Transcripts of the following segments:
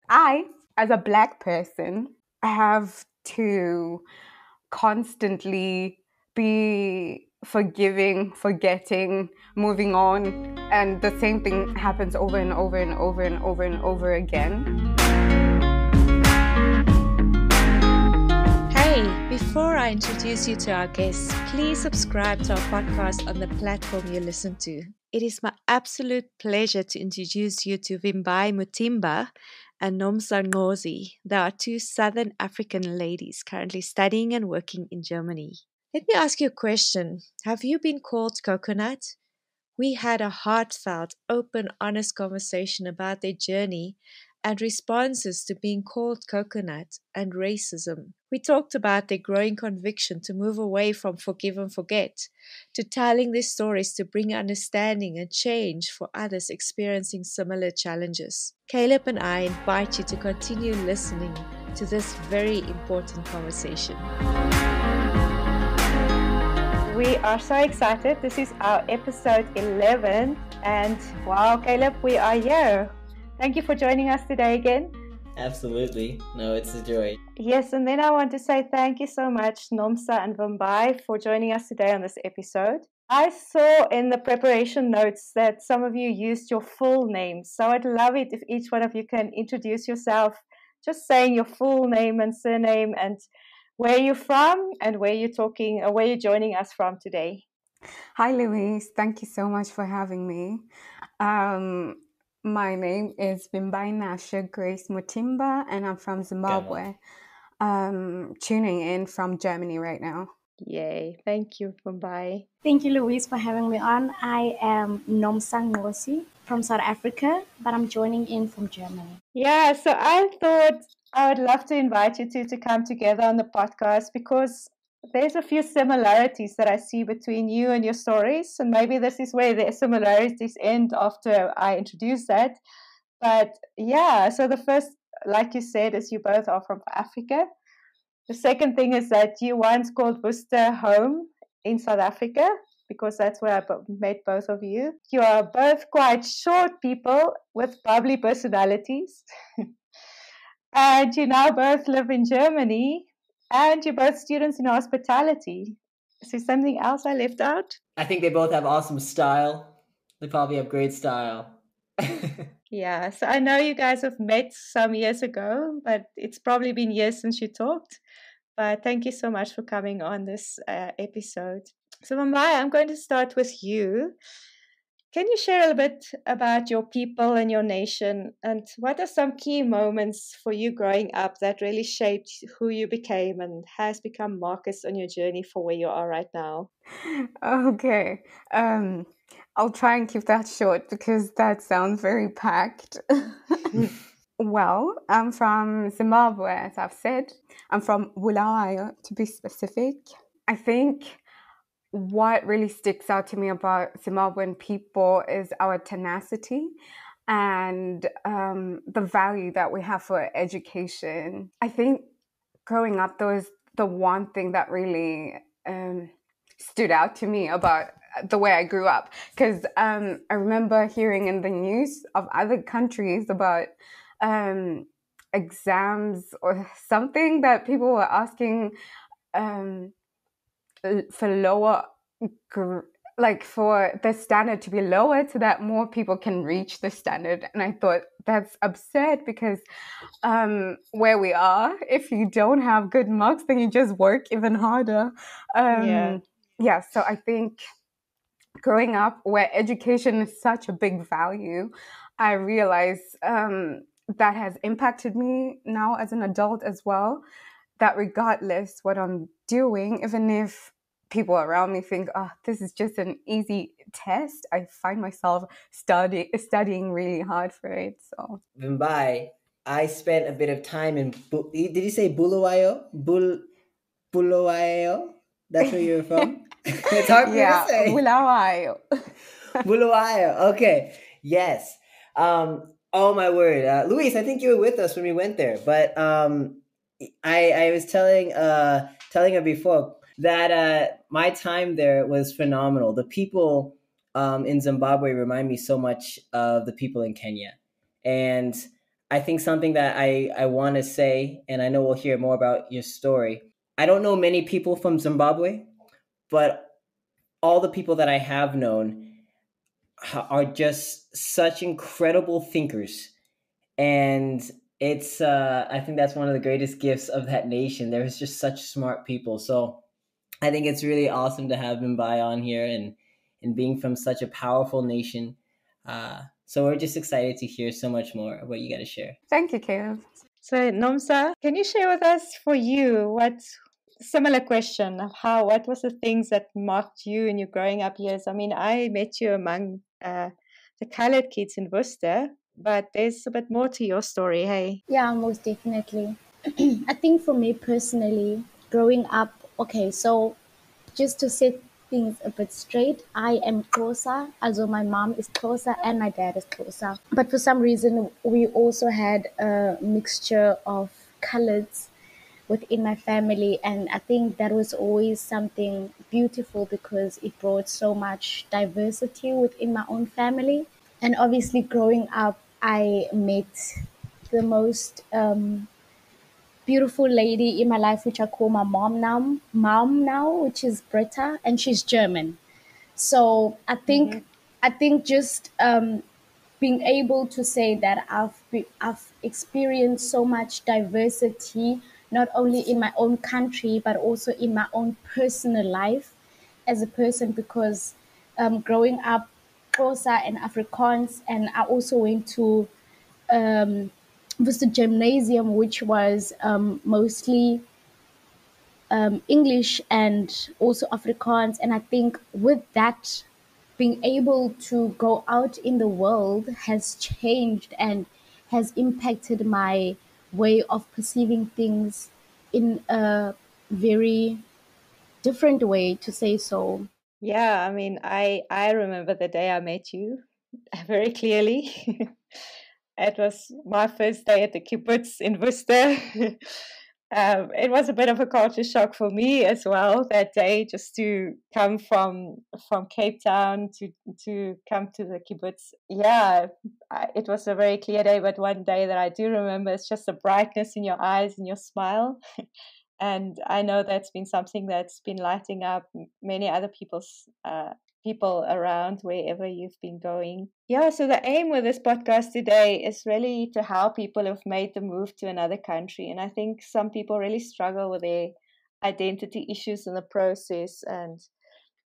I, as a Black person, have to constantly be forgiving, forgetting, moving on, and the same thing happens over and over and over and over and over again. Hey, before I introduce you to our guests, please subscribe to our podcast on the platform you listen to. It is my absolute pleasure to introduce you to Vimbai Mutimba and Nomsa Ngqhosi. They are two Southern African ladies currently studying and working in Germany. Let me ask you a question. Have you been called coconut? We had a heartfelt, open, honest conversation about their journey and responses to being called coconut and racism. We talked about their growing conviction to move away from forgive and forget, to telling their stories to bring understanding and change for others experiencing similar challenges. Caleb and I invite you to continue listening to this very important conversation. We are so excited. This is our episode 11. And wow, Caleb, we are here. Thank you for joining us today again. Absolutely. No, it's a joy. Yes, and then I want to say thank you so much, Nomsa and Vimbai, for joining us today on this episode. I saw in the preparation notes that some of you used your full names. So I'd love it if each one of you can introduce yourself, just saying your full name and surname and where you're from and where you're talking or where you're joining us from today. Hi, Louise. Thank you so much for having me. My name is Vimbainashe Mutimba, and I'm from Zimbabwe. Tuning in from Germany right now. Yay. Thank you, Vimbai. Thank you, Louise, for having me on. I am Nomsa Ngqhosi from South Africa, but I'm joining in from Germany. Yeah, so I thought I would love to invite you two to come together on the podcast because there's a few similarities that I see between you and your stories. And maybe this is where the similarities end after I introduce that. But yeah, so the first, like you said, is you both are from Africa. The second thing is that you once called Worcester home in South Africa because that's where I met both of you. You are both quite short people with bubbly personalities. And you now both live in Germany and you're both students in hospitality. Is there something else I left out? I think they both have awesome style. They probably have great style. Yeah, so I know you guys have met some years ago, but it's probably been years since you talked. But thank you so much for coming on this episode. So Vimbai, I'm going to start with you. Can you share a little bit about your people and your nation, and what are some key moments for you growing up that really shaped who you became and has become markers on your journey for where you are right now? Okay. I'll try and keep that short because that sounds very packed. Well, I'm from Zimbabwe, as I've said. I'm from Bulawayo, to be specific. I think what really sticks out to me about Zimbabwean people is our tenacity and the value that we have for education. I think growing up, there was the one thing that really stood out to me about the way I grew up. Because I remember hearing in the news of other countries about exams or something that people were asking for lower, like for the standard to be lower so that more people can reach the standard. And I thought that's absurd because where we are, if you don't have good marks, then you just work even harder. Yeah, so I think growing up where education is such a big value, I realize that has impacted me now as an adult as well, that regardless what I'm doing, even if people around me think, oh, this is just an easy test, I find myself studying really hard for it. So Vimbai, I spent a bit of time in, did you say Bulawayo? Bulawayo? That's where you're from? It's hard for me to say. Bulawayo. Bulawayo, okay. Yes. Oh my word. Luis, I think you were with us when we went there. But I was telling her before that my time there was phenomenal. The people in Zimbabwe remind me so much of the people in Kenya. And I think something that I want to say, and I know we'll hear more about your story. I don't know many people from Zimbabwe, but all the people that I have known are just such incredible thinkers. And it's I think that's one of the greatest gifts of that nation. There's just such smart people. So I think it's really awesome to have Vimbai on here, and being from such a powerful nation. So we're just excited to hear so much more of what you got to share. Thank you, Caleb. So, Nomsa, can you share with us, for you, what similar question of what was the things that marked you in your growing up years? I mean, I met you among the colored kids in Worcester, but there's a bit more to your story, hey? Yeah, most definitely. I think for me personally, growing up, okay, so just to set things a bit straight, I am Xhosa, also my mom is Xhosa and my dad is Xhosa. But for some reason, we also had a mixture of colors within my family, and I think that was always something beautiful because it brought so much diversity within my own family. And obviously, growing up, I met the most beautiful lady in my life, which I call my mom now, which is Britta, and she's German. So I think just being able to say that I've experienced so much diversity, not only in my own country but also in my own personal life as a person, because growing up Xhosa and Afrikaans, and I also went to was the gymnasium, which was mostly English and also Afrikaans. And I think with that, being able to go out in the world has changed and has impacted my way of perceiving things in a very different way, to say so. Yeah, I mean, I remember the day I met you very clearly. It was my first day at the kibbutz in Worcester. It was a bit of a culture shock for me as well that day, just to come from Cape Town to come to the kibbutz. Yeah, it was a very clear day, but one day that I do remember is just the brightness in your eyes and your smile. And I know that's been something that's been lighting up many other people around wherever you've been going. Yeah, so the aim with this podcast today is really to help people who've made the move to another country. And I think some people really struggle with their identity issues in the process. And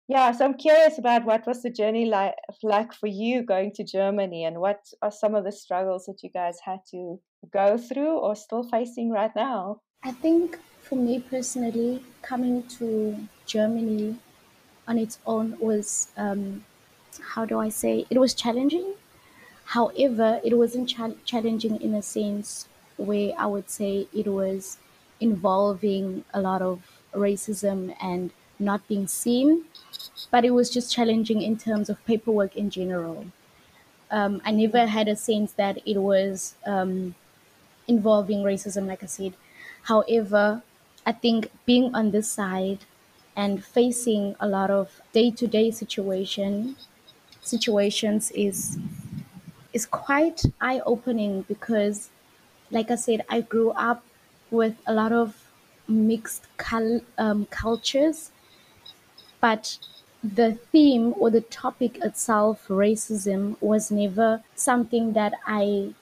yeah, so I'm curious about what was the journey like for you going to Germany, and what are some of the struggles that you guys had to go through or still facing right now? I think for me personally, coming to Germany on its own was, how do I say, it was challenging. However, it wasn't challenging in a sense where I would say it was involving a lot of racism and not being seen, but it was just challenging in terms of paperwork in general. I never had a sense that it was involving racism, like I said. However, I think being on this side and facing a lot of day-to-day situations is quite eye-opening, because like I said, I grew up with a lot of mixed cultures, but the theme or the topic itself, racism, was never something that I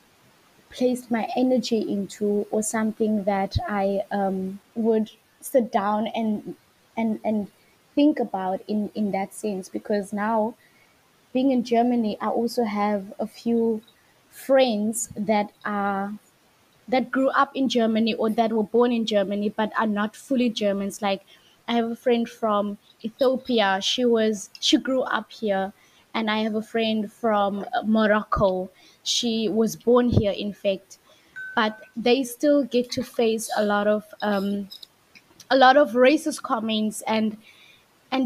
placed my energy into, or something that I would sit down and think about in that sense. Because now, being in Germany, I also have a few friends that grew up in Germany or that were born in Germany but are not fully Germans. Like, I have a friend from Ethiopia. She grew up here, and I have a friend from Morocco. She was born here, in fact, but they still get to face a lot of racist comments, and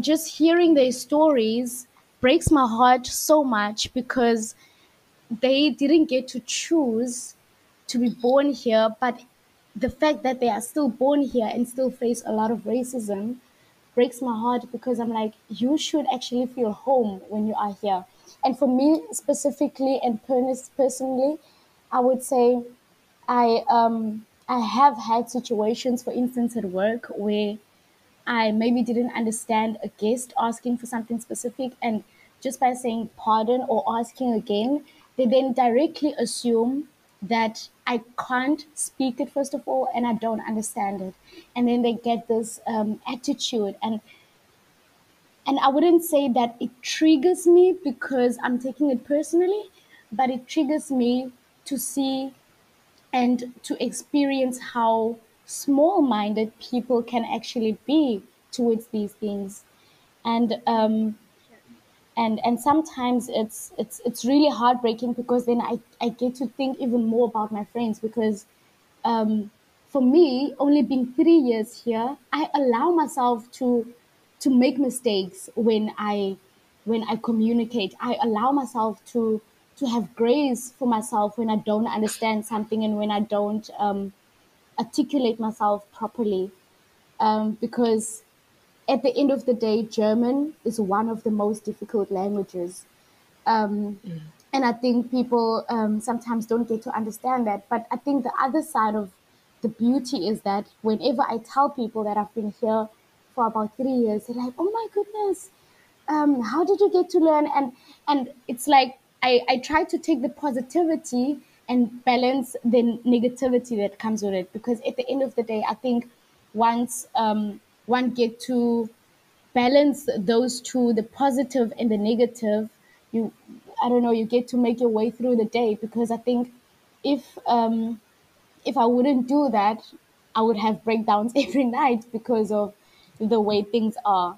just hearing their stories breaks my heart so much, because they didn't get to choose to be born here, but the fact that they are still born here and still face a lot of racism breaks my heart, because I'm like, you should actually feel home when you are here. And for me specifically and personally, I would say I have had situations, for instance, at work where I maybe didn't understand a guest asking for something specific, and just by saying pardon or asking again, they then directly assume that I can't speak it first of all, and I don't understand it, and then they get this attitude, and I wouldn't say that it triggers me because I'm taking it personally, but it triggers me to see and to experience how small-minded people can actually be towards these things. And um and and sometimes it's really heartbreaking, because then I get to think even more about my friends, because for me, only being 3 years here, I allow myself to make mistakes when I communicate. I allow myself to have grace for myself when I don't understand something, and when I don't articulate myself properly. Because at the end of the day, German is one of the most difficult languages. And I think people sometimes don't get to understand that. But I think the other side of the beauty is that whenever I tell people that I've been here for about 3 years, they're like, "Oh my goodness, how did you get to learn?" And it's like I try to take the positivity and balance the negativity that comes with it, because at the end of the day, I think once one get to balance those two, the positive and the negative, you I don't know, you get to make your way through the day. Because I think if if I wouldn't do that, I would have breakdowns every night because of the way things are.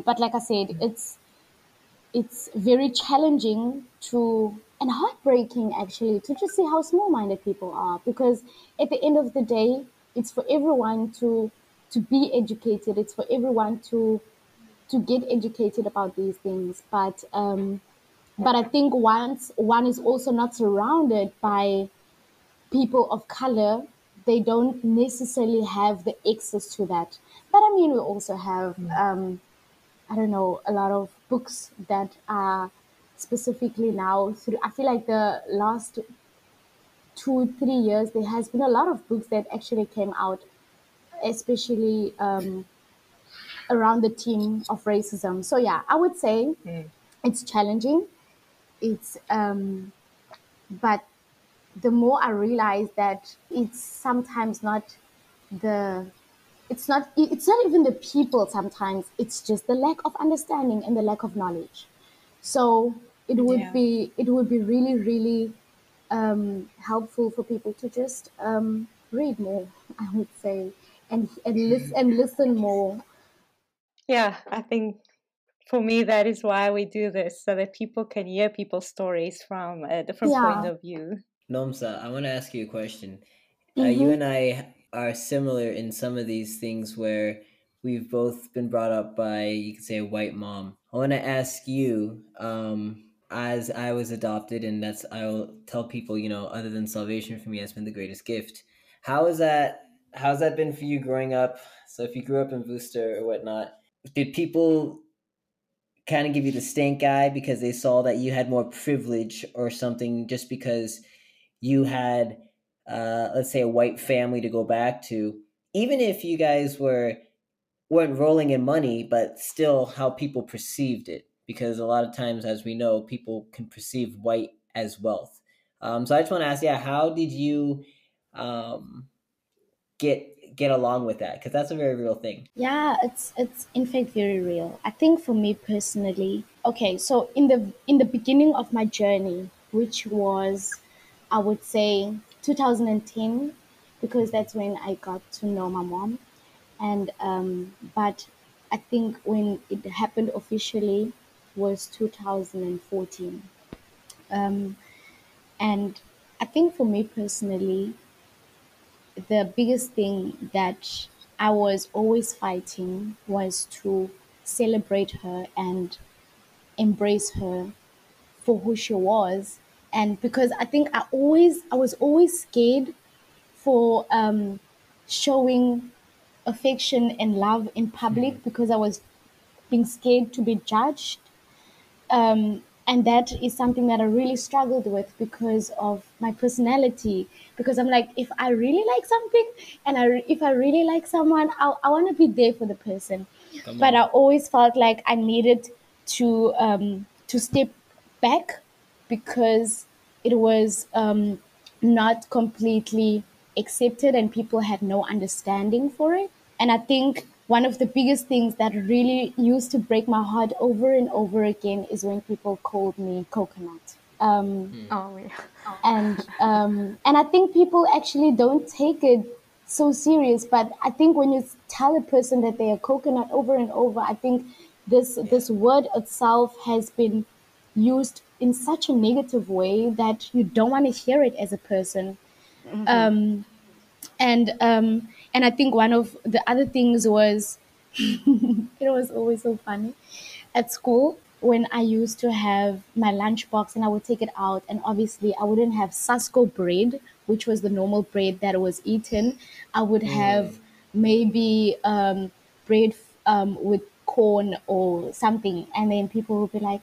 But like I said, it's very challenging to, and heartbreaking actually, to just see how small-minded people are, because at the end of the day, it's for everyone to be educated, it's for everyone to get educated about these things. But I think once one is also not surrounded by people of color, they don't necessarily have the access to that. But I mean, we also have I don't know, a lot of books that are specifically now through, I feel like the last 2 3 years there has been a lot of books that actually came out, especially around the theme of racism. So yeah, I would say it's challenging. It's but the more I realize that it's sometimes not the it's not even the people, sometimes it's just the lack of understanding and the lack of knowledge. So it would be really, really helpful for people to just read more, I would say, and listen more. Yeah, I think for me, that is why we do this, so that people can hear people's stories from a different point Yeah. of view. Nomsa, I want to ask you a question. You Mm-hmm. and I are similar in some of these things where we've both been brought up by, you could say, a white mom. I want to ask you, as I was adopted, and that's, I'll tell people, other than salvation for me has been the greatest gift. How is that? How's that been for you growing up? So if you grew up in Worcester or whatnot, did people kind of give you the stink eye because they saw that you had more privilege or something, just because you had, let's say, a white family to go back to, even if you guys weren't rolling in money, but still how people perceived it, because a lot of times, as we know, people can perceive white as wealth. So I just want to ask, yeah, how did you um, get along with that? Because that's a very real thing. Yeah, it's in fact very real. I think for me personally, okay, so in the beginning of my journey, which was, I would say, 2010, because that's when I got to know my mom. And but I think when it happened officially was 2014. Um, and I think for me personally, the biggest thing that I was always fighting was to celebrate her and embrace her for who she was. And because I think I was always scared for showing affection and love in public, because I was being scared to be judged. And that is something that I really struggled with because of my personality. Because I'm like, if I really like something and if I really like someone, I want to be there for the person. Come But on. I always felt like I needed to step back because it was not completely accepted and people had no understanding for it. And I think one of the biggest things that really used to break my heart over and over again is when people called me coconut. Oh yeah. And I think people actually don't take it so serious. But I think when you tell a person that they are coconut over and over, I think this word itself has been used in such a negative way that you don't want to hear it as a person. And I think one of the other things was it was always so funny at school when I used to have my lunchbox and I would take it out, and obviously I wouldn't have Sasko bread, which was the normal bread that was eaten. I would have maybe bread with corn or something, and then people would be like,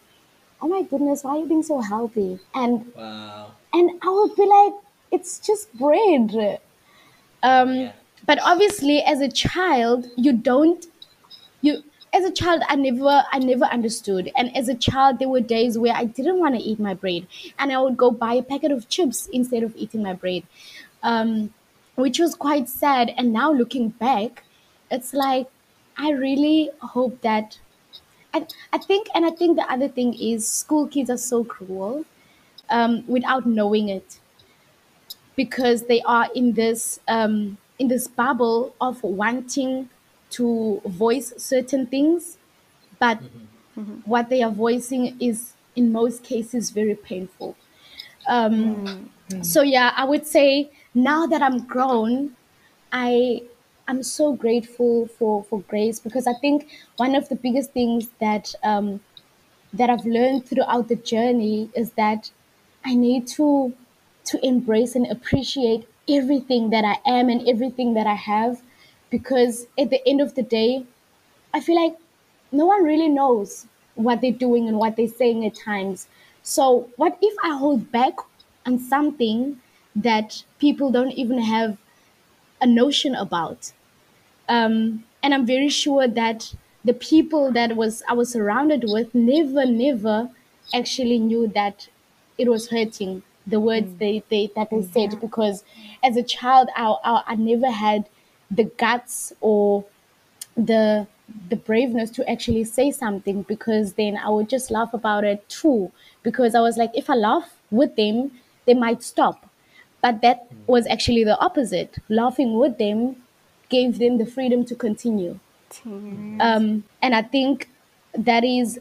"Oh my goodness, why are you being so healthy?" Wow. And I would be like, "It's just bread." Oh yeah. But obviously as a child you don't you as a child I never understood, and as a child there were days where I didn't want to eat my bread and I would go buy a packet of chips instead of eating my bread, which was quite sad. And now looking back, it's like I really hope that I think the other thing is school kids are so cruel without knowing it, because they are in this bubble of wanting to voice certain things, but what they are voicing is in most cases very painful. So yeah, I would say now that I'm grown, I'm so grateful for grace, because I think one of the biggest things that I've learned throughout the journey is that I need to embrace and appreciate everything that I am and everything that I have, because at the end of the day, I feel like no one really knows what they're doing and what they're saying at times. So what if I hold back on something that people don't even have a notion about? And I'm very sure that the people that I was surrounded with never actually knew that it was hurting, the words they said, Yeah. because as a child I never had the guts or the the braveness to actually say something, because then I would just laugh about it too, because I was like, if I laugh with them they might stop. But that was actually the opposite. Laughing with them gave them the freedom to continue. Yes. And I think that is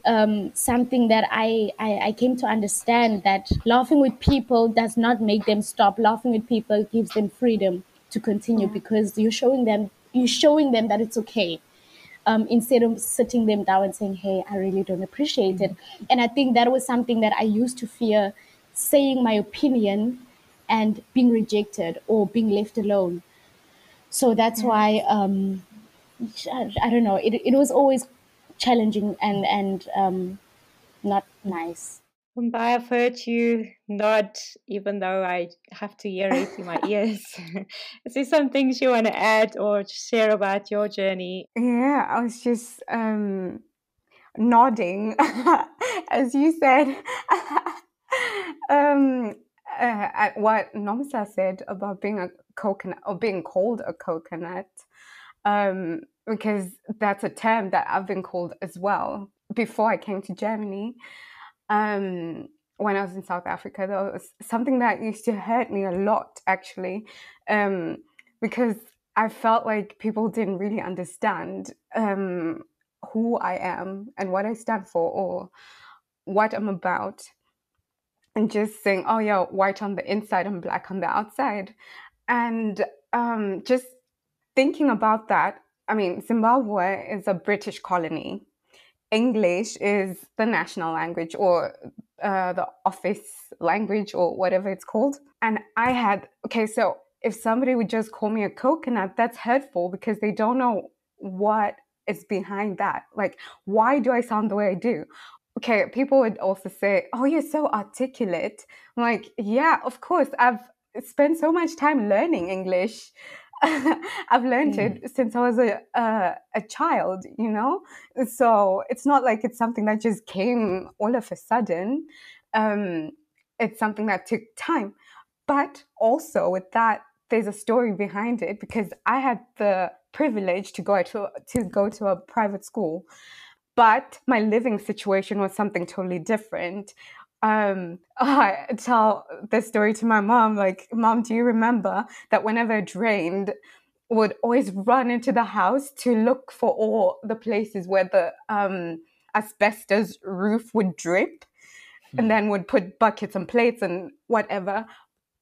something that I came to understand, that laughing with people does not make them stop. Laughing with people gives them freedom to continue, Yeah. because you're showing them that it's okay, instead of sitting them down and saying, hey, I really don't appreciate it. And I think that was something that I used to fear, saying my opinion and being rejected or being left alone. So that's why Yes. I don't know. It was always challenging and not nice. Vimbai, I've heard you nod, even though I have to hear it in my ears. Is there some things you want to add or share about your journey? Yeah, I was just nodding as you said. um, at what Nomsa said about being a coconut or being called a coconut, because that's a term that I've been called as well before I came to Germany. When I was in South Africa, that was something that used to hurt me a lot, actually, because I felt like people didn't really understand who I am and what I stand for or what I'm about, and just saying, "Oh yeah, white on the inside and black on the outside," and just thinking about that. I mean, Zimbabwe is a British colony. English is the national language or the office language or whatever it's called. And I had, okay, so if somebody would just call me a coconut, that's hurtful because they don't know what is behind that. Like, why do I sound the way I do? okay, people would also say, "Oh, you're so articulate." I'm like, yeah, of course. I've spent so much time learning English. I've learned it since I was a child, you know. So it's not like it's something that just came all of a sudden. Um, it's something that took time. But also with that, there's a story behind it because I had the privilege to go to a private school, but my living situation was something totally different. I tell this story to my mom, like, Mom, do you remember that whenever it rained, would always run into the house to look for all the places where the asbestos roof would drip, and then would put buckets and plates and whatever.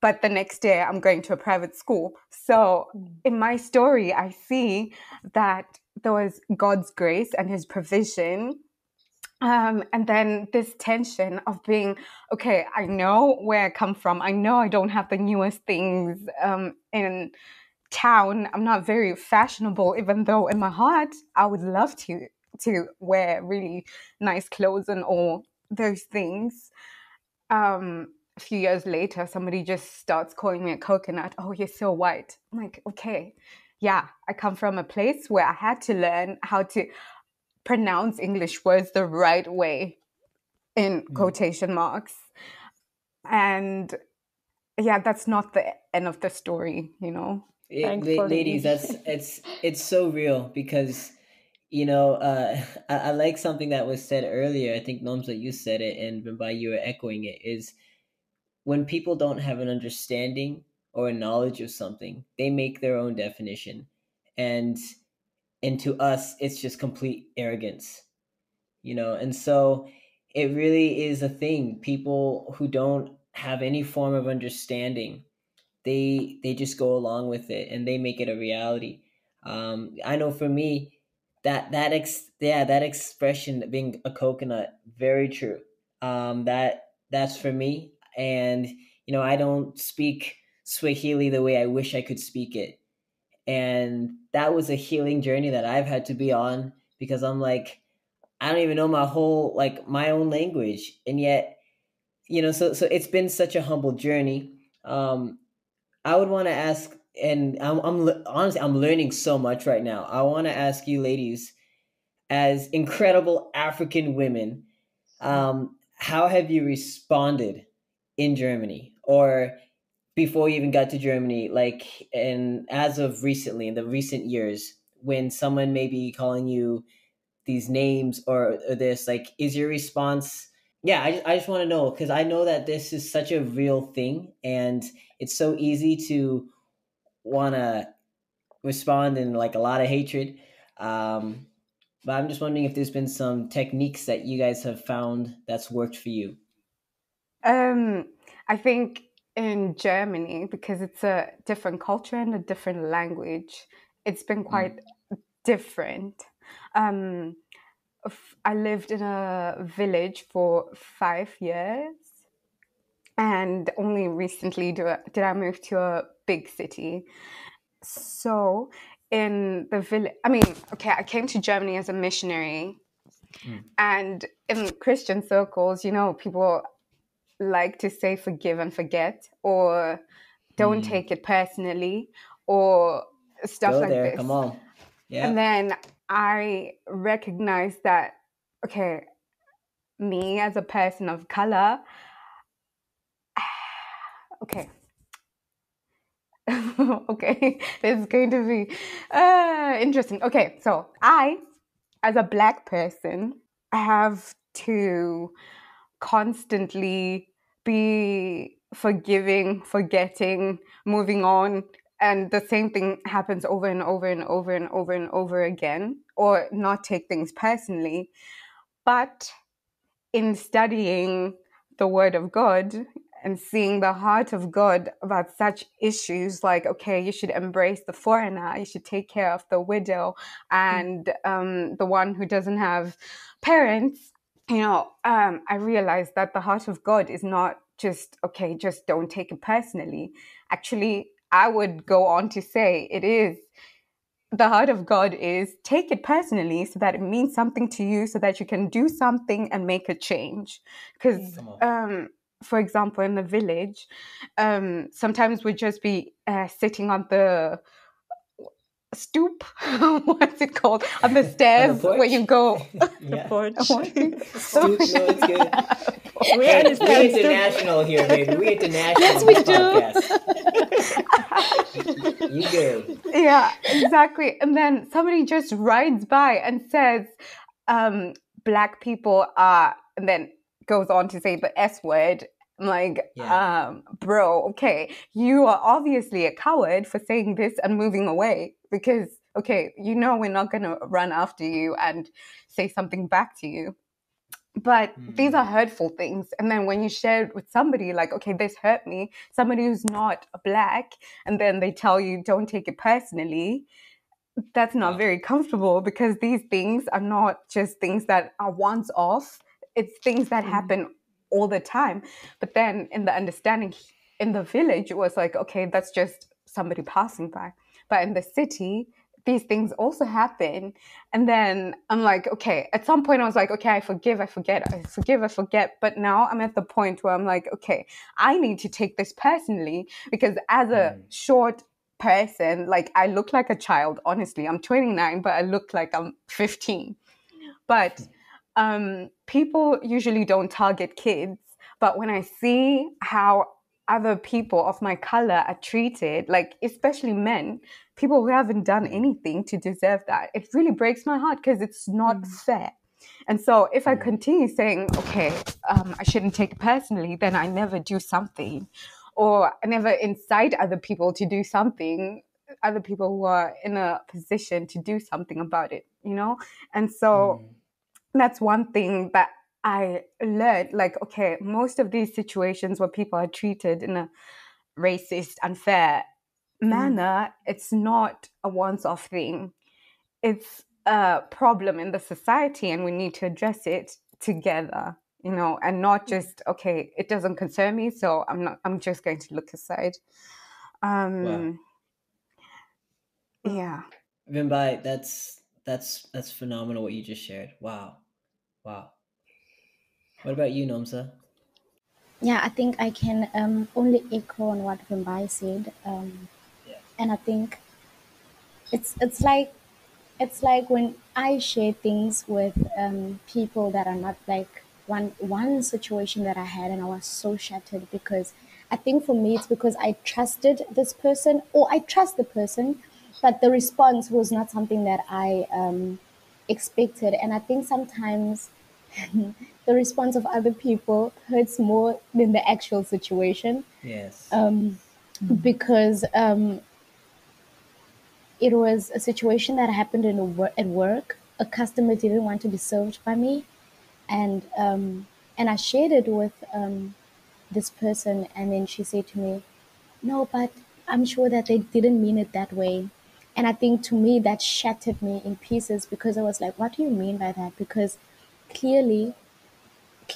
But the next day I'm going to a private school. So in my story, I see that there was God's grace and his provision. And then this tension of being, okay, I know where I come from. I know I don't have the newest things in town. I'm not very fashionable, even though in my heart, I would love to wear really nice clothes and all those things. A few years later, somebody just starts calling me a coconut. Oh, you're so white. I'm like, okay, yeah, I come from a place where I had to learn how to pronounce English words the right way, in quotation marks. And yeah, that's not the end of the story, you know. Ladies, it's so real because I like something that was said earlier. I think Nomsa, you said it, and Vimbai, you were echoing it. Is when people don't have an understanding or a knowledge of something, they make their own definition, and to us, it's just complete arrogance, And so, it really is a thing. People who don't have any form of understanding, they just go along with it and they make it a reality. I know for me that expression, being a coconut, very true. That's for me, and I don't speak Swahili the way I wish I could speak it, and that was a healing journey that I've had to be on, because I'm like, I don't even know my own language, and yet so it's been such a humble journey. I would want to ask, and honestly, I'm learning so much right now. I want to ask you, ladies, as incredible African women, how have you responded in Germany, or before you even got to Germany, and as of recently, in the recent years, when someone may be calling you these names or this, is your response? Yeah, I just want to know, because I know that this is such a real thing, and it's so easy to want to respond in a lot of hatred. But I'm just wondering if there's been some techniques that you guys have found that's worked for you. I think in Germany, because it's a different culture and a different language, it's been quite different. I lived in a village for 5 years, and only recently did I move to a big city. So in the village, I came to Germany as a missionary, and in Christian circles, people like to say forgive and forget, or don't take it personally, or stuff Go like there, this. come on. Yeah. And then I recognized that, okay, me as a person of color, okay, okay, this is going to be interesting. Okay, so I, as a Black person, have to constantly be forgiving, forgetting, moving on. And the same thing happens over and over and over and over and over again, or not take things personally. But in studying the Word of God and seeing the heart of God about such issues, like, okay, you should embrace the foreigner, you should take care of the widow and the one who doesn't have parents, I realized that the heart of God is not just, okay, just don't take it personally. Actually, I would go on to say it is the heart of God is take it personally so that it means something to you, so that you can do something and make a change. Because, for example, in the village, sometimes we'd just be sitting on the stoop, what's it called, on the stairs where you go. The porch. Stoop, no, it's good. We Hey, understand. we international here, baby. We international. Yes, we do. You good? Yeah, exactly. And then somebody just rides by and says, "Black people are," and then goes on to say the S word. I'm like, bro, okay, you are obviously a coward for saying this and moving away, because, okay, you know we're not going to run after you and say something back to you. But these are hurtful things. And then when you share it with somebody, like, okay, this hurt me, somebody who's not Black, and then they tell you, don't take it personally, that's not very comfortable, because these things are not just things that are once off. It's things that happen all the time. But then in the understanding in the village, it was like, okay, that's just somebody passing by. But in the city, these things also happen. And then I'm like, okay, at some point I was like, okay, I forgive, I forget. But now I'm at the point where I'm like, okay, I need to take this personally, because as a short person, like, I look like a child, honestly. I'm 29, but I look like I'm 15. But people usually don't target kids. But when I see how other people of my color are treated, like especially men, people who haven't done anything to deserve that, it really breaks my heart, because it's not fair. And so if I continue saying, okay, I shouldn't take it personally, then I never do something, or I never incite other people to do something, other people who are in a position to do something about it, you know? And so that's one thing that I learned, like, okay, most of these situations where people are treated in a racist, unfair manner, it's not a once-off thing. It's a problem in the society, and we need to address it together, you know, and not just, okay, it doesn't concern me, so I'm just going to look aside. Yeah. Vimbai, that's phenomenal what you just shared. Wow. What about you, Nomsa? Yeah, I think I can only echo on what Vimbai said, and I think it's like when I share things with people that are not like one situation that I had, and I was so shattered, because I think for me it's because I trusted this person, or I trust the person, but the response was not something that I expected. And I think sometimes the response of other people hurts more than the actual situation. Yes. Because it was a situation that happened at work. A customer didn't want to be served by me, and I shared it with this person, and then she said to me, "No, but I'm sure that they didn't mean it that way." And I think to me that shattered me in pieces, because I was like, "What do you mean by that?" Because clearly,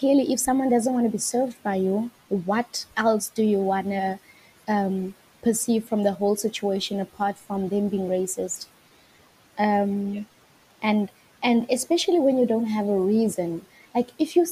if someone doesn't want to be served by you, what else do you want to perceive from the whole situation apart from them being racist? And especially when you don't have a reason. Like if you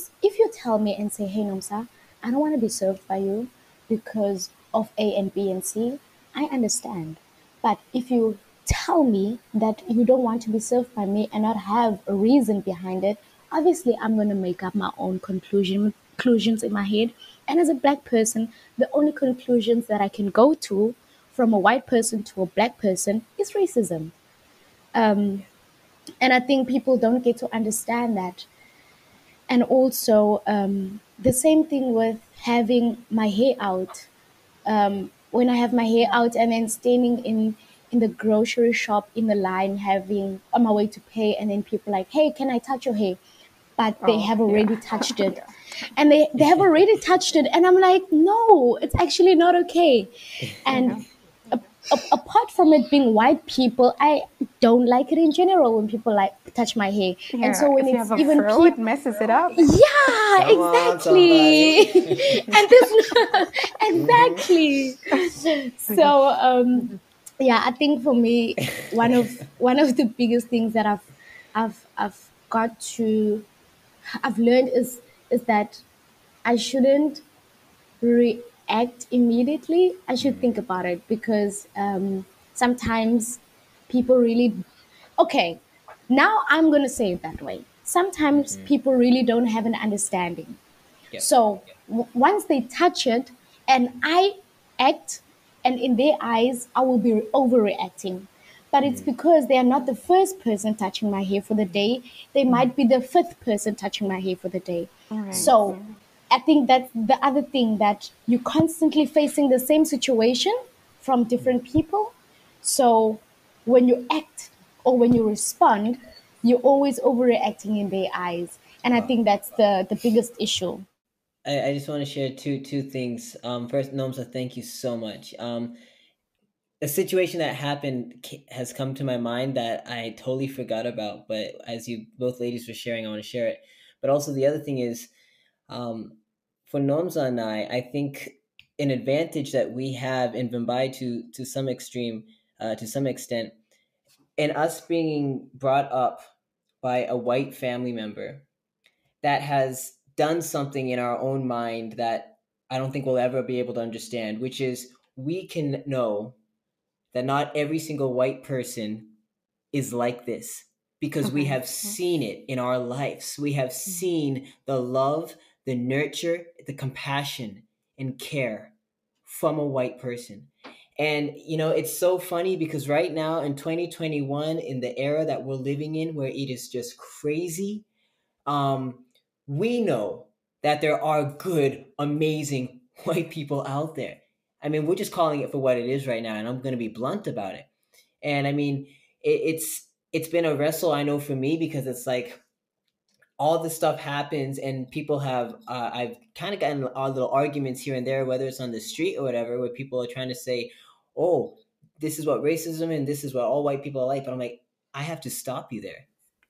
tell me and say, "Hey, Nomsa, I don't want to be served by you because of A and B and C," I understand. But if you tell me that you don't want to be served by me and not have a reason behind it, obviously I'm going to make up my own conclusions in my head. And as a black person, the only conclusions that I can go to from a white person to a black person is racism. And I think people don't get to understand that. And also, the same thing with having my hair out. When I have my hair out and then standing in the grocery shop in the line, having on my way to pay, and then people like, "Hey, can I touch your hair?" But they have already touched it. And they have already touched it. And I'm like, no, it's actually not okay. And apart from it being white people, I don't like it in general when people like touch my hair. Yeah, and so when if you it's have a even fro, it messes it up. yeah, Come on, exactly. somebody. And this exactly. So yeah, I think for me, one of the biggest things that I've got to I've learned is that I shouldn't react immediately. I should think about it, because sometimes people really, okay, now I'm going to say it that way. Sometimes people really don't have an understanding. Yep. So once they touch it and I act, and in their eyes, I will be overreacting. But it's because they are not the first person touching my hair for the day. They might be the fifth person touching my hair for the day. Right. So I think that's the other thing, that you're constantly facing the same situation from different people. So when you act or when you respond, you're always overreacting in their eyes. And I think that's the biggest issue. I just want to share two things. First, Nomsa, thank you so much. A situation that happened has come to my mind that I totally forgot about, but as you both ladies were sharing, I want to share it. But also the other thing is, for Nomsa and I think an advantage that we have in Vimbai to some extreme, to some extent, in us being brought up by a white family member that has done something in our own mind that I don't think we'll ever be able to understand, which is we can know that not every single white person is like this because we have seen it in our lives. We have seen the love, the nurture, the compassion, and care from a white person. And, it's so funny because right now in 2021, in the era that we're living in, where it is just crazy, we know that there are good, amazing white people out there. I mean, we're just calling it for what it is right now, and I'm going to be blunt about it. And I mean, it's been a wrestle, I know, for me, because it's like all this stuff happens and people have I've kind of gotten a little arguments here and there, whether it's on the street or whatever, where people are trying to say, oh, this is what racism and this is what all white people are like. But I'm like, I have to stop you there,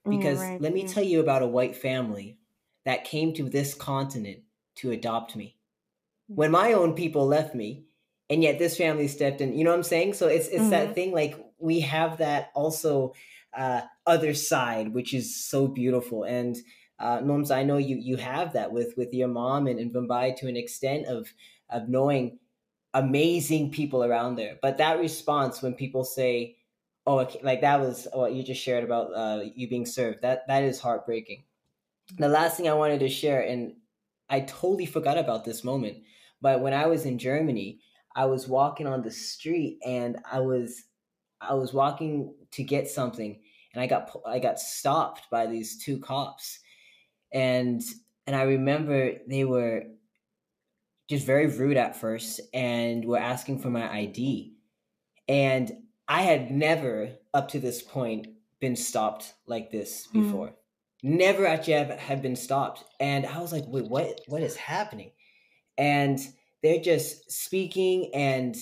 because Right. let me tell you about a white family that came to this continent to adopt me when my own people left me, and yet this family stepped in. You know what I'm saying? So it's that thing, like we have that also other side, which is so beautiful. And Noms, I know you have that with your mom and Vimbai to an extent of knowing amazing people around there. But that response when people say, "Oh, like that was what you just shared about you being served," that is heartbreaking. The last thing I wanted to share, and I totally forgot about this moment, but when I was in Germany, I was walking on the street and I was walking to get something, and I got stopped by these two cops, and I remember they were just very rude at first and were asking for my ID, and I had never up to this point been stopped like this before. Never actually have been stopped. And I was like, wait, what is happening? And they're just speaking, and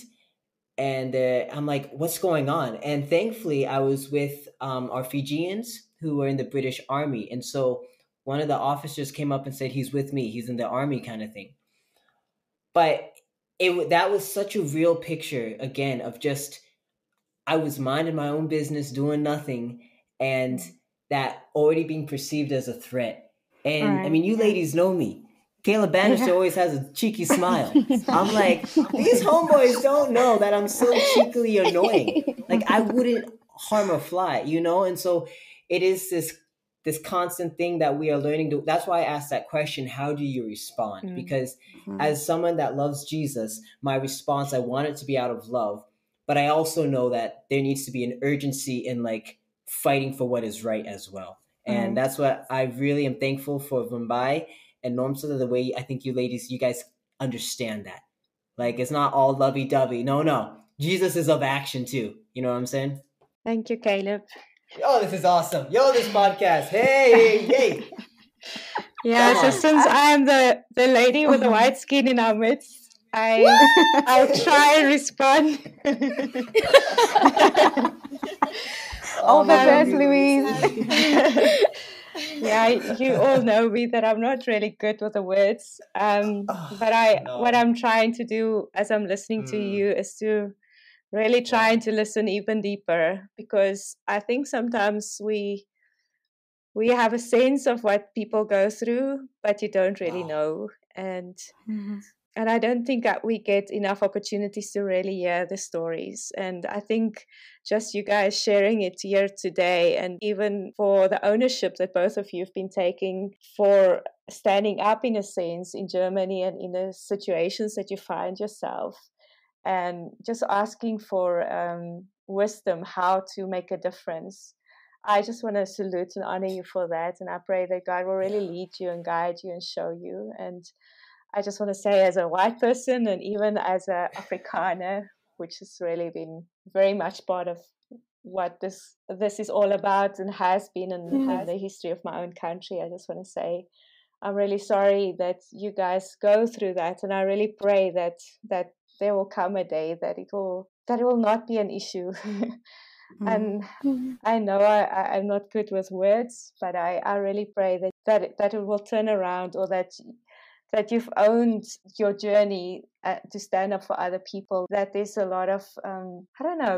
I'm like, what's going on? And thankfully I was with our Fijians who were in the British Army. And so one of the officers came up and said, he's with me, he's in the army, kind of thing. But that was such a real picture, again, of just, I was minding my own business, doing nothing, and that already being perceived as a threat. And I mean, you ladies know me. Kayla Bannister always has a cheeky smile. I'm like, these homeboys don't know that I'm so cheekily annoying. Like, I wouldn't harm a fly, And so it is this constant thing that we are learning to. That's why I asked that question, how do you respond? Because as someone that loves Jesus, my response, I want it to be out of love. But I also know that there needs to be an urgency in like fighting for what is right as well. And that's what I really am thankful for Vimbai and Nomsa, the way I think you ladies, you guys understand that. Like, it's not all lovey-dovey. No. Jesus is of action too. You know what I'm saying? Thank you, Caleb. Oh, this is awesome. Yo, this podcast. Hey. Yeah, so since I'm the lady with the white skin in our midst, I'll try and respond. All the best, Louise. Yeah, you all know me that I'm not really good with the words. But what I'm trying to do as I'm listening to you is to really trying to listen even deeper, because I think sometimes we have a sense of what people go through, but you don't really know. And I don't think that we get enough opportunities to really hear the stories. And I think just you guys sharing it here today, and even for the ownership that both of you have been taking for standing up, in a sense, in Germany and in the situations that you find yourself, and just asking for wisdom how to make a difference. I just want to salute and honor you for that. And I pray that God will really lead you and guide you and show you. And I just want to say, as a white person and even as a Afrikaner, which has really been very much part of what this is all about and has been in the history of my own country, I just want to say I'm really sorry that you guys go through that. And I really pray that there will come a day that it will not be an issue. And I know I'm not good with words, but I really pray that it will turn around, or that you've owned your journey to stand up for other people, that there's a lot of,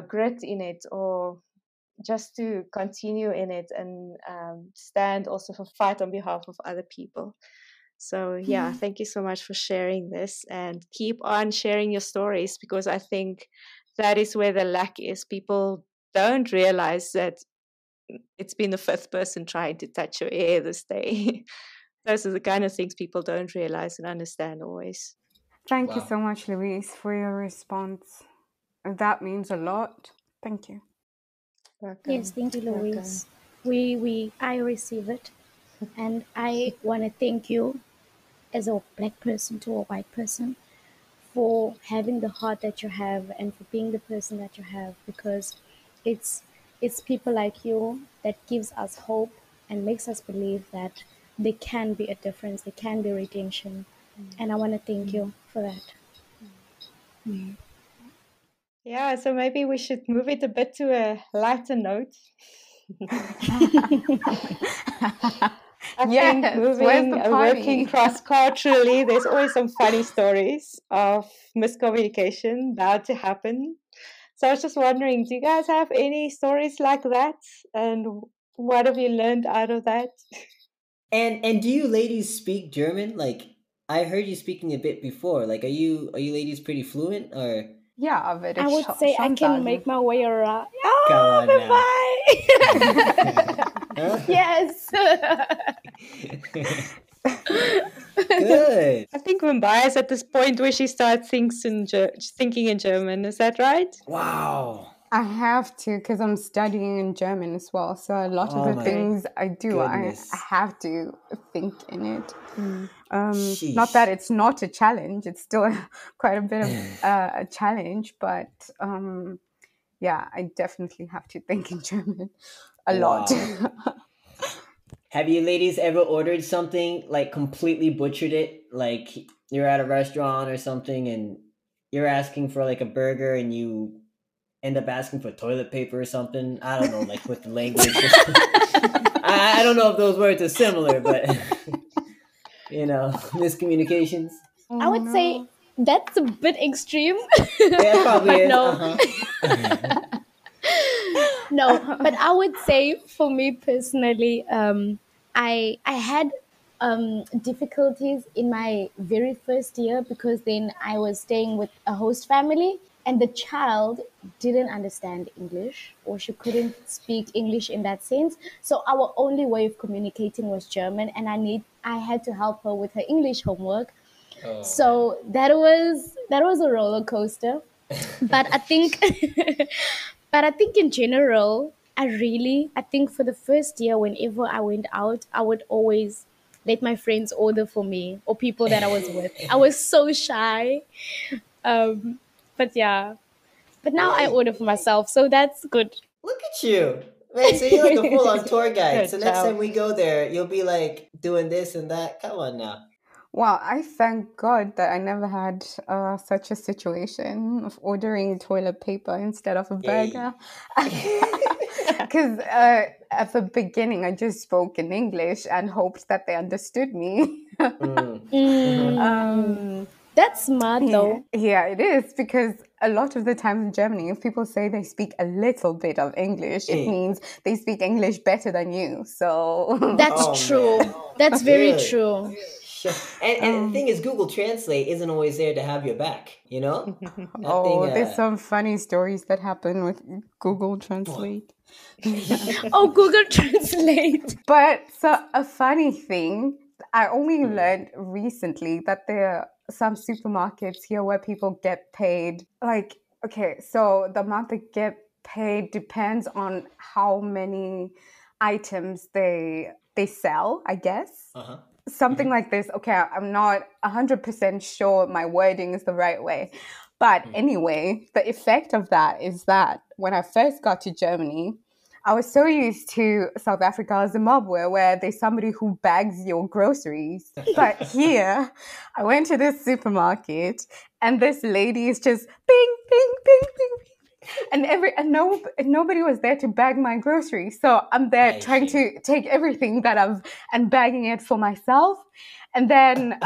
grit in it, or just to continue in it and stand also for fight on behalf of other people. So yeah, thank you so much for sharing this, and keep on sharing your stories, because I think that is where the lack is. People don't realize that it's been the fifth person trying to touch your hair this day. Those are the kind of things people don't realize and understand always. Thank you so much, Louise, for your response. That means a lot. Thank you. Welcome. Yes, thank you, Louise. I receive it. And I want to thank you as a black person to a white person for having the heart that you have and for being the person that you have, because it's people like you that gives us hope and makes us believe that there can be a difference, there can be redemption. And I want to thank you for that. Yeah, so maybe we should move it a bit to a lighter note. I think working cross-culturally, there's always some funny stories of miscommunication bound to happen. So I was just wondering, do you guys have any stories like that? And what have you learned out of that? And do you ladies speak German? Like, I heard you speaking a bit before. Like, are you ladies pretty fluent, or? Yeah, but I would say I can make my way around. Come on Vimbai! Yes. Good. I think Vimbai is at this point where she starts thinking in German. Is that right? Wow. I have to, because I'm studying in German as well. So a lot of the things I do, I have to think in it. Not that it's not a challenge. It's still quite a bit of a challenge. But yeah, I definitely have to think in German a lot. Have you ladies ever ordered something, like completely butchered it? Like you're at a restaurant or something and you're asking for like a burger and you end up asking for toilet paper or something? I don't know, like with the language. I don't know if those words are similar, but miscommunications. I would say that's a bit extreme. Yeah, it probably is. No. No, but I would say for me personally, I had difficulties in my very first year, because then I was staying with a host family and the child didn't understand English, or she couldn't speak English in that sense. So our only way of communicating was German, and I had to help her with her English homework. So that was a roller coaster. But I think in general, I think for the first year, whenever I went out, I would always let my friends order for me, or people that I was with. I was so shy. But yeah. But now I order for myself, so that's good. Look at you. Wait, so you're like a full-on tour guide. So next time we go there, you'll be like doing this and that. Come on now. Well, I thank God that I never had such a situation of ordering toilet paper instead of a burger. Because at the beginning, I just spoke in English and hoped that they understood me. That's smart, though. Yeah, it is, because a lot of the time in Germany, if people say they speak a little bit of English, it means they speak English better than you. So That's true. man. That's very Really? true. Sure. And the thing is, Google Translate isn't always there to have your back, you know? That thing, there's some funny stories that happen with Google Translate. Oh, Google Translate. But so a funny thing, I only learned recently that there are some supermarkets here where people get paid. Like, okay, so the amount they get paid depends on how many items they sell, I guess. uh-huh. Something like this. Okay, I'm not 100% sure my wording is the right way. But anyway, the effect of that is that when I first got to Germany, I was so used to South Africa or Zimbabwe where there's somebody who bags your groceries. But here, I went to this supermarket and this lady is just ping, ping, ping, ping, and nobody was there to bag my groceries. So I'm there trying to take everything that and bagging it for myself. And then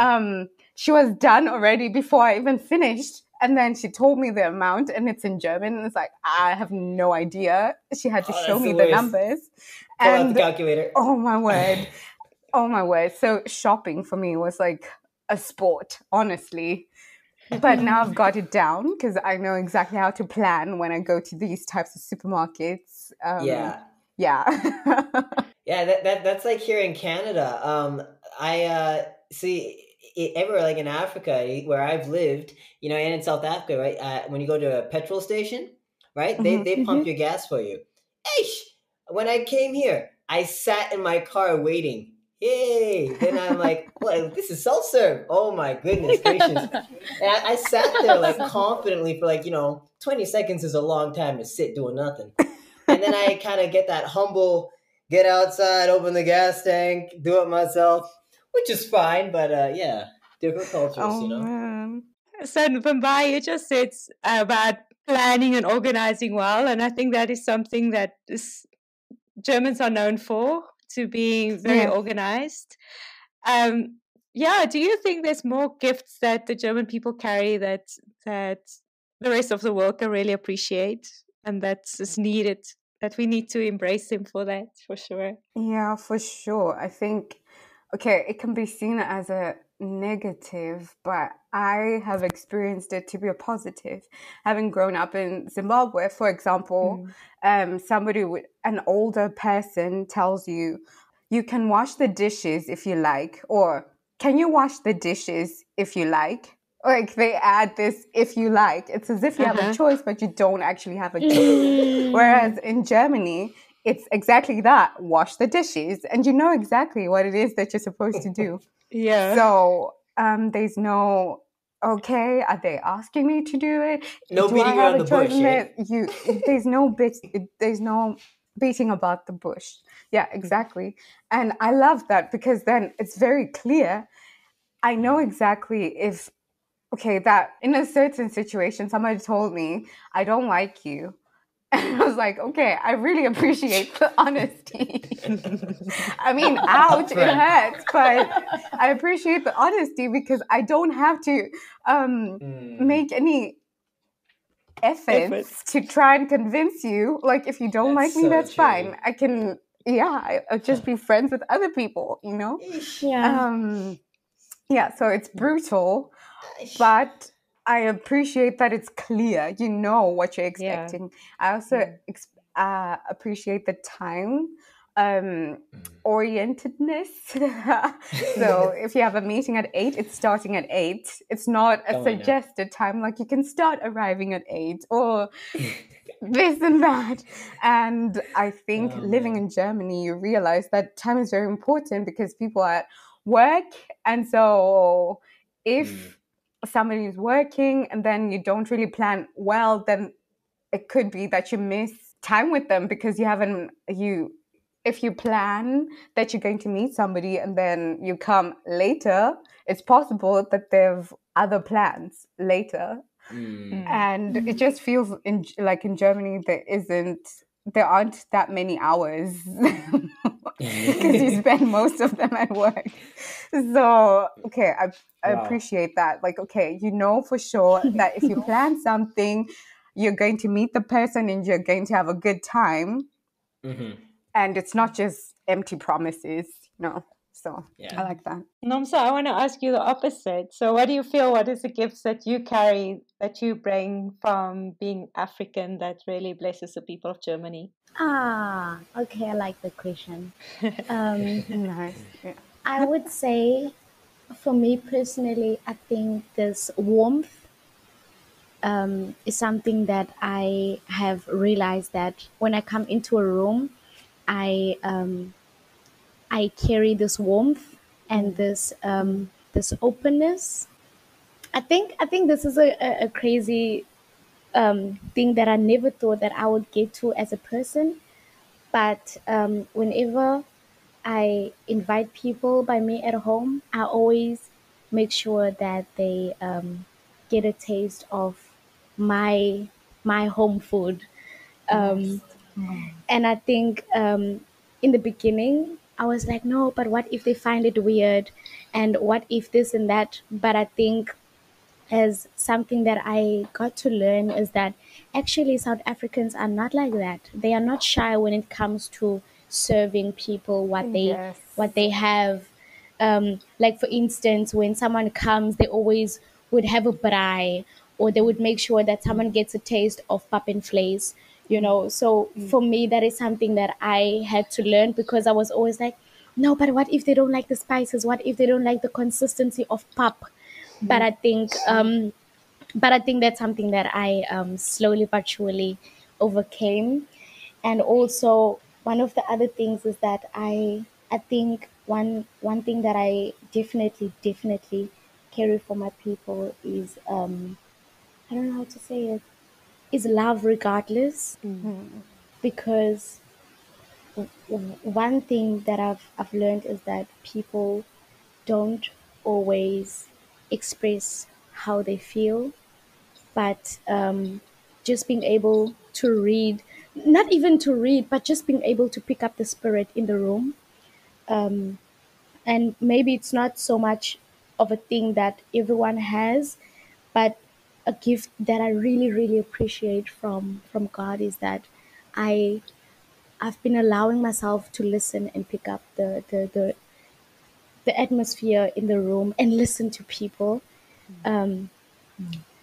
she was done already before I even finished. And then she told me the amount, and it's in German. And it's like, I have no idea. She had to show me the numbers. Pull out the calculator. Oh my word. Oh my word. So shopping for me was like a sport, honestly. But now I've got it down because I know exactly how to plan when I go to these types of supermarkets. Yeah. Yeah, that's like here in Canada. I see it everywhere, like in Africa, where I've lived, you know, and in South Africa, right? When you go to a petrol station, right, they pump your gas for you. Eish! When I came here, I sat in my car waiting. Yay! Then I'm like, well, this is self-serve. Oh my goodness gracious. And I sat there like confidently for 20 seconds is a long time to sit doing nothing. And then I kind of get that humble, get outside, open the gas tank, do it myself, which is fine, but yeah, different cultures, you know? Man. So, Vimbai, you just said about planning and organizing well, and I think that is something that Germans are known for, to being very organized. Do you think there's more gifts that the German people carry that the rest of the world can really appreciate, and that's needed, that we need to embrace them for that, for sure? Yeah, for sure. I think, okay, it can be seen as a negative, but I have experienced it to be a positive. Having grown up in Zimbabwe, for example, an older person tells you, you can wash the dishes if you like, or can you wash the dishes if you like? Like they add this if you like. It's as if you have a choice, but you don't actually have a choice. Whereas in Germany, it's exactly that. Wash the dishes. And you know exactly what it is that you're supposed to do. Yeah. So there's no, okay, are they asking me to do it? No beating around the bush, eh? There's no beating about the bush. Yeah, exactly. And I love that because then it's very clear. I know exactly if, okay, that in a certain situation, somebody told me, I don't like you. And I was like, okay, I really appreciate the honesty. I mean, ouch, it hurts, but I appreciate the honesty because I don't have to make any efforts to try and convince you. Like, if you don't like me, that's fine. I can, I'll just be friends with other people, you know? So it's brutal, but I appreciate that it's clear. You know what you're expecting. I also appreciate the time orientedness. So if you have a meeting at 8, it's starting at 8. It's not a suggested time, like you can start arriving at 8 or this and that. And I think living in Germany, you realize that time is very important because people are at work. And so if somebody is working and then you don't really plan well, then it could be that you miss time with them because if you plan that you're going to meet somebody and then you come later, it's possible that they have other plans later. And it just feels like in Germany there aren't that many hours because you spend most of them at work. So, okay, I Wow. appreciate that. Like, okay, you know for sure that if you plan something, you're going to meet the person and you're going to have a good time. Mm-hmm. And it's not just empty promises, you know. So Yeah. I like that. Nomsa, I want to ask you the opposite. So what do you feel, what is the gifts that you carry, that you bring from being African that really blesses the people of Germany? Okay, I like the question. Nice. Yeah. I would say, for me personally, I think this warmth is something that I have realized that when I come into a room, I I carry this warmth and this openness. I think this is a crazy thing that I never thought that I would get to as a person. But whenever I invite people by me at home, I always make sure that they get a taste of my my home food. Nice. And I think in the beginning, I was like, no, but what if they find it weird? And what if this and that? But I think as something that I got to learn is that actually South Africans are not like that. They are not shy when it comes to serving people Yes. what they have. Like for instance, when someone comes, they always would have a braai, or they would make sure that someone gets a taste of pap and vleis. You know, so for me, that is something that I had to learn, because I was always like, no, but what if they don't like the spices? What if they don't like the consistency of pap? But I think that's something that I slowly but surely overcame. And also one of the other things is that I think one thing that I definitely carry for my people is I don't know how to say it, is love regardless. Because one thing that I've learned is that people don't always express how they feel, but just being able to read, not even to read, but just being able to pick up the spirit in the room. And maybe it's not so much of a thing that everyone has, but a gift that I really appreciate from God is that I I've been allowing myself to listen and pick up the atmosphere in the room and listen to people. And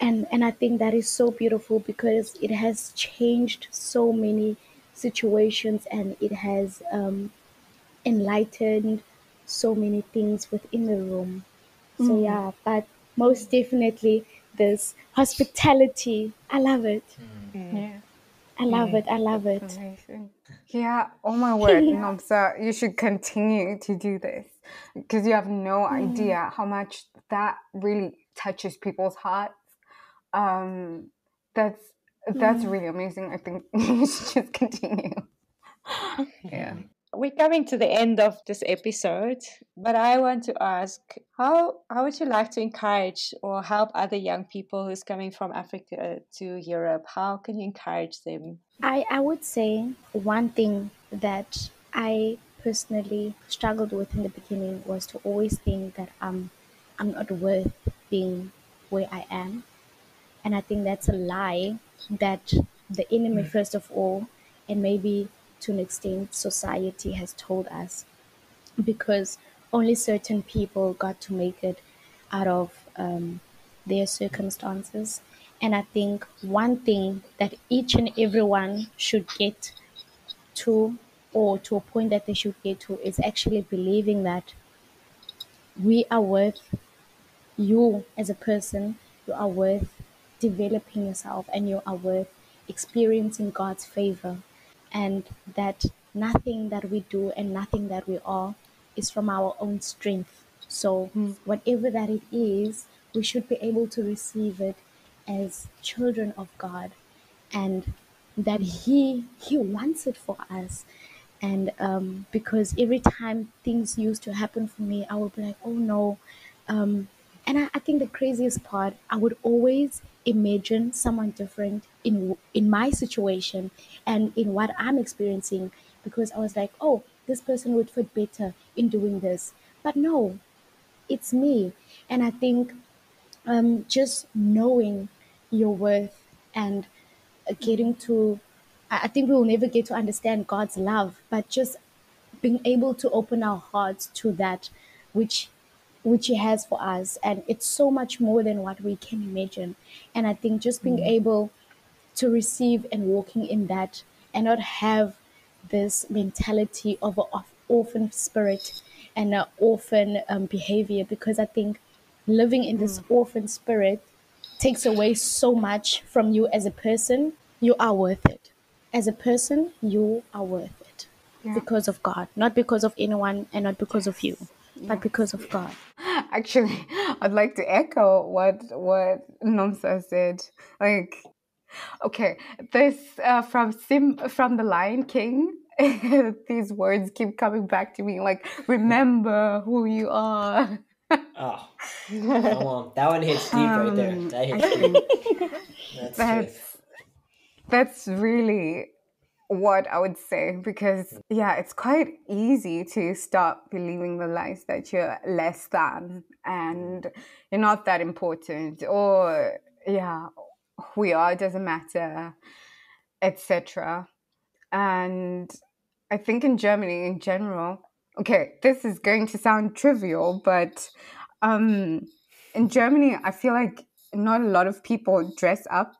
I think that is so beautiful, because it has changed so many situations, and it has enlightened so many things within the room. So yeah, but most definitely this hospitality, I love it. Yeah. I love it. I love That's it. amazing. Yeah, oh my word, Nomsa, you should continue to do this, because you have no idea how much that really touches people's hearts. Um, that's really amazing. I think you should just continue. Yeah. We're coming to the end of this episode, but I want to ask, how would you like to encourage or help other young people who's coming from Africa to Europe? How can you encourage them? I would say one thing that I personally struggled with in the beginning was to always think that I'm not worth being where I am. And I think that's a lie that the enemy, first of all, and maybe to an extent, society has told us, because only certain people got to make it out of their circumstances. And I think one thing that each and everyone should get to, or to a point that they should get to, is actually believing that we are worth, you as a person, you are worth developing yourself, and you are worth experiencing God's favor, and that nothing that we do and nothing that we are is from our own strength. So whatever that it is, we should be able to receive it as children of God, and that he wants it for us. And because every time things used to happen for me, I would be like, oh no. And I think the craziest part, I would always imagine someone different in my situation and in what I'm experiencing, because I was like, oh, this person would fit better in doing this. But no, it's me. And I think just knowing your worth and getting to, I think we will never get to understand God's love, but just being able to open our hearts to that which he has for us, and it's so much more than what we can imagine. And I think just being able to receive and walking in that, and not have this mentality of an orphan spirit and an orphan behavior, because I think living in this orphan spirit takes away so much from you as a person. You are worth it. As a person, you are worth it. Yeah. Because of God, not because of anyone, and not because of you, but because of God. Actually, I'd like to echo what Nomsa said. Like, okay, this from the Lion King. These words keep coming back to me. Like, remember who you are. Oh, come on, that one hits deep right there. That hits deep. That's really what I would say, because it's quite easy to start believing the lies that you're less than and you're not that important, or who you are doesn't matter, etc. And I think in Germany in general, okay, this is going to sound trivial, but in Germany I feel like not a lot of people dress up.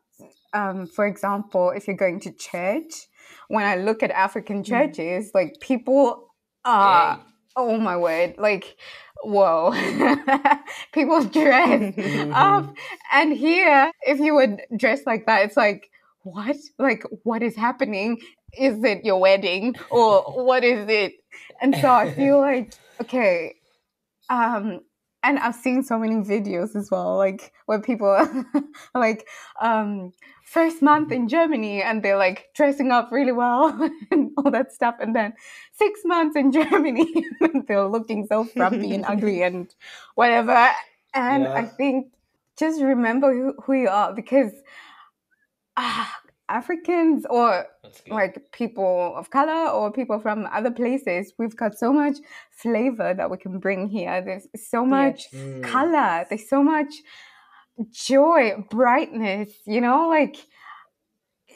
For example, if you're going to church, when I look at African churches, like, people are, oh my word, like, whoa, people dress up. And here, if you would dress like that, it's like, what? Like, what is happening? Is it your wedding, or what is it? And so I feel like, okay, and I've seen so many videos as well, like, where people are like, first month in Germany, and they're like dressing up really well and all that stuff, and then 6 months in Germany, they're looking so frumpy and ugly and whatever. And I think just remember who you are, because Africans, or like people of color, or people from other places, we've got so much flavor that we can bring here. There's so much color, there's so much joy, brightness, like,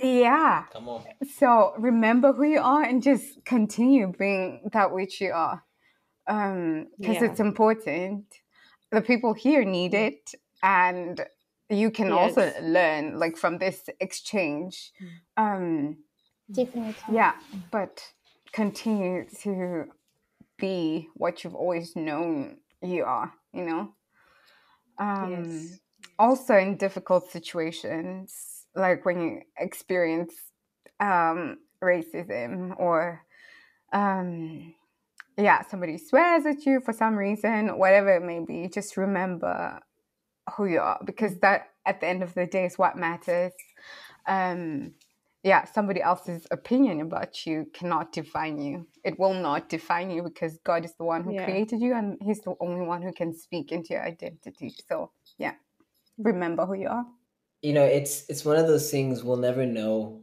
Come on. So remember who you are and just continue being that which you are, because it's important. The people here need it, and you can also learn, like, from this exchange. Definitely. But continue to be what you've always known you are, Also in difficult situations, like when you experience racism, or somebody swears at you for some reason, whatever it may be, just remember who you are, because that, at the end of the day, is what matters. Somebody else's opinion about you cannot define you. It will not define you, because God is the one who created you, and he's the only one who can speak into your identity. So remember who you are. It's one of those things, we'll never know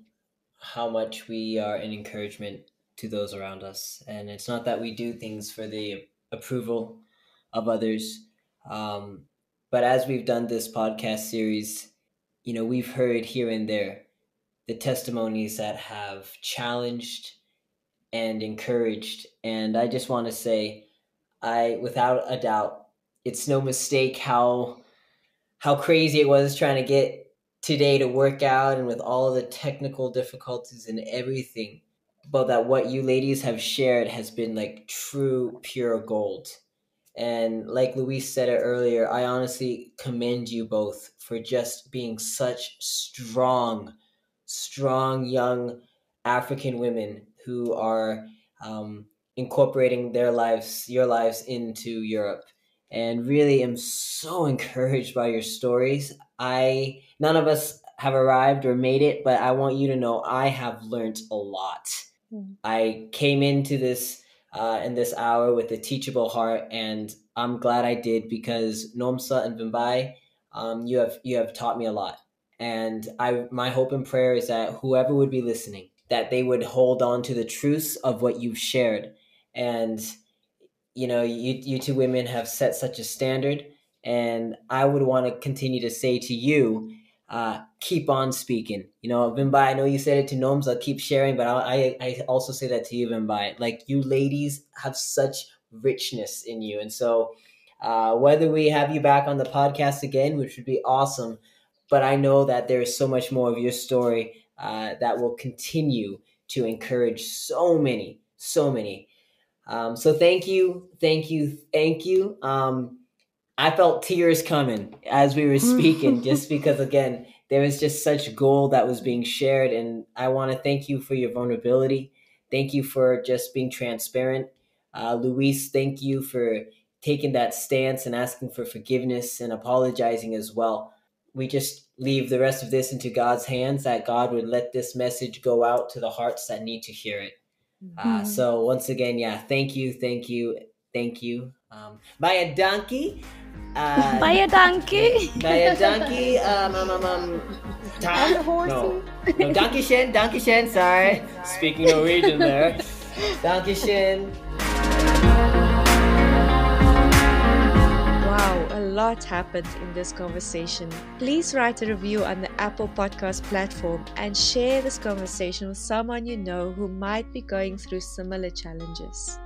how much we are an encouragement to those around us. And it's not that we do things for the approval of others. But as we've done this podcast series, we've heard here and there the testimonies that have challenged and encouraged. And I just want to say, without a doubt, it's no mistake how crazy it was trying to get today to work out, and with all of the technical difficulties and everything. But that what you ladies have shared has been like true, pure gold. And like Louise said it earlier, I honestly commend you both for just being such strong young African women who are incorporating your lives into Europe. And really am so encouraged by your stories. None of us have arrived or made it, but I want you to know I have learned a lot. I came into this in this hour with a teachable heart, and I'm glad I did, because Nomsa and Vimbai, you have taught me a lot. And my hope and prayer is that whoever would be listening, that they would hold on to the truths of what you've shared, And you two women have set such a standard, and I would want to continue to say to you, keep on speaking. Vimbai, I know you said it to Nomsa, keep sharing, but I also say that to you, Vimbai. Like, you ladies have such richness in you. And so whether we have you back on the podcast again, which would be awesome, but I know that there is so much more of your story that will continue to encourage so many. So thank you. I felt tears coming as we were speaking, just because, again, there was just such gold that was being shared. And I want to thank you for your vulnerability. Thank you for just being transparent. Luis, thank you for taking that stance and asking for forgiveness and apologizing as well. We just leave the rest of this into God's hands, that God would let this message go out to the hearts that need to hear it. So once again, thank you. Maya Donkey. Bye, donkey. Maya Donkey. No, Donkey Shen, sorry. Speaking Norwegian there. Donkey Shen. Wow, a lot happened in this conversation. Please write a review on the Apple Podcast platform and share this conversation with someone you know who might be going through similar challenges.